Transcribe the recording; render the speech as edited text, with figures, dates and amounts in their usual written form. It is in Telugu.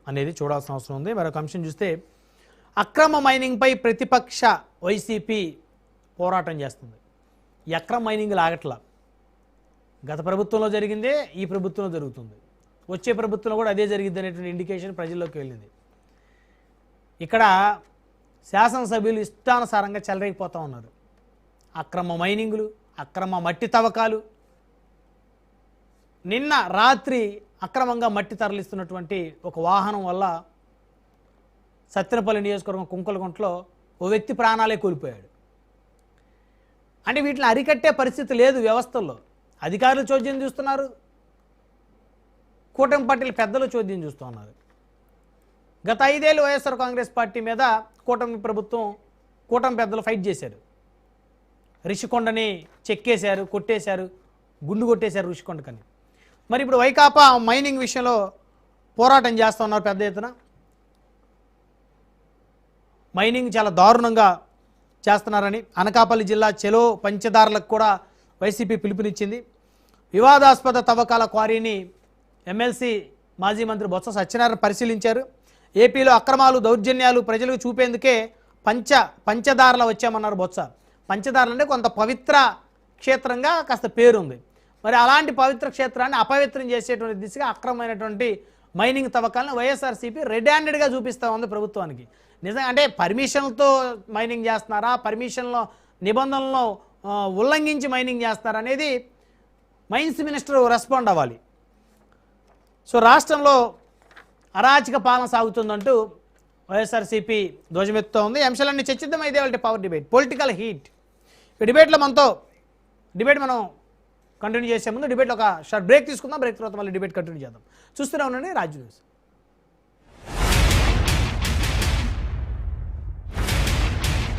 అనేది చూడాల్సిన అవసరం ఉంది. మరొక అంశం చూస్తే అక్రమ మైనింగ్పై ప్రతిపక్ష వైసీపీ పోరాటం చేస్తుంది. ఈ అక్రమ మైనింగ్ ఆగట్లా. గత ప్రభుత్వంలో జరిగిందే ఈ ప్రభుత్వంలో జరుగుతుంది, వచ్చే ప్రభుత్వంలో కూడా అదే జరిగింది అనేటువంటి ఇండికేషన్ ప్రజల్లోకి వెళ్ళింది. ఇక్కడ శాసనసభ్యులు ఇష్టానుసారంగా చెలరేగిపోతూ ఉన్నారు. అక్రమ మైనింగులు, అక్రమ మట్టి తవ్వకాలు. నిన్న రాత్రి అక్రమంగా మట్టి తరలిస్తున్నటువంటి ఒక వాహనం వల్ల సత్తెనపల్లి నియోజకవర్గం కుంకలగుంటలో ఓ వ్యక్తి ప్రాణాలే కోల్పోయాడు. అంటే వీటిని అరికట్టే పరిస్థితి లేదు వ్యవస్థల్లో. అధికారులు చోద్యం చూస్తున్నారు, కూటమి పార్టీల పెద్దలు చోద్యం చూస్తూ ఉన్నారు. గత 5 ఏళ్ళు వైఎస్ఆర్ కాంగ్రెస్ పార్టీ మీద కూటమి ప్రభుత్వం, కూటమి పెద్దలు ఫైట్ చేశారు. రిషికొండని చెక్కేశారు, కొట్టేశారు, గుండు కొట్టేశారు రిషికొండకని. మరి ఇప్పుడు వైకాపా మైనింగ్ విషయంలో పోరాటం చేస్తూ ఉన్నారు పెద్ద ఎత్తున. మైనింగ్ చాలా దారుణంగా చేస్తున్నారని అనకాపల్లి జిల్లా చెలో పంచదారులకు కూడా వైసీపీ పిలుపునిచ్చింది. వివాదాస్పద తవ్వకాల క్వారీని ఎమ్మెల్సీ మాజీ మంత్రి బొత్స సత్యనారాయణ పరిశీలించారు. ఏపీలో అక్రమాలు, దౌర్జన్యాలు ప్రజలకు చూపేందుకే పంచదారలు వచ్చామన్నారు బొత్స. పంచదారలు అంటే కొంత పవిత్ర క్షేత్రంగా కాస్త పేరుంది. మరి అలాంటి పవిత్ర క్షేత్రాన్ని అపవిత్రం చేసేటువంటి దిశగా అక్రమమైనటువంటి మైనింగ్ తవ్వకాలను వైఎస్ఆర్సీపీ రెడ్ హ్యాండెడ్గా చూపిస్తూ ఉంది ప్రభుత్వానికి. నిజంగా అంటే పర్మిషన్లతో మైనింగ్ చేస్తున్నారా, పర్మిషన్లో నిబంధనలను ఉల్లంఘించి మైనింగ్ చేస్తారా అనేది మైన్స్ మినిస్టర్ రెస్పాండ్ అవ్వాలి. సో రాష్ట్రంలో అరాచక పాలన సాగుతుందంటూ వైఎస్ఆర్సీపీ ధ్వజమెత్తుతూ ఉంది. అంశాలన్నీ చర్చిద్దాం. ఇదే వాళ్ళ పవర్ డిబేట్, పొలిటికల్ హీట్. ఈ డిబేట్లో డిబేట్ మనం కంటిన్యూ చేసే ముందు డిబేట్లో ఒక షార్ట్ బ్రేక్ తీసుకుందాం. బ్రేక్ తర్వాత మళ్ళీ డిబేట్ కంటిన్యూ చేద్దాం. చూస్తూనే ఉండండి రాజ్ న్యూస్.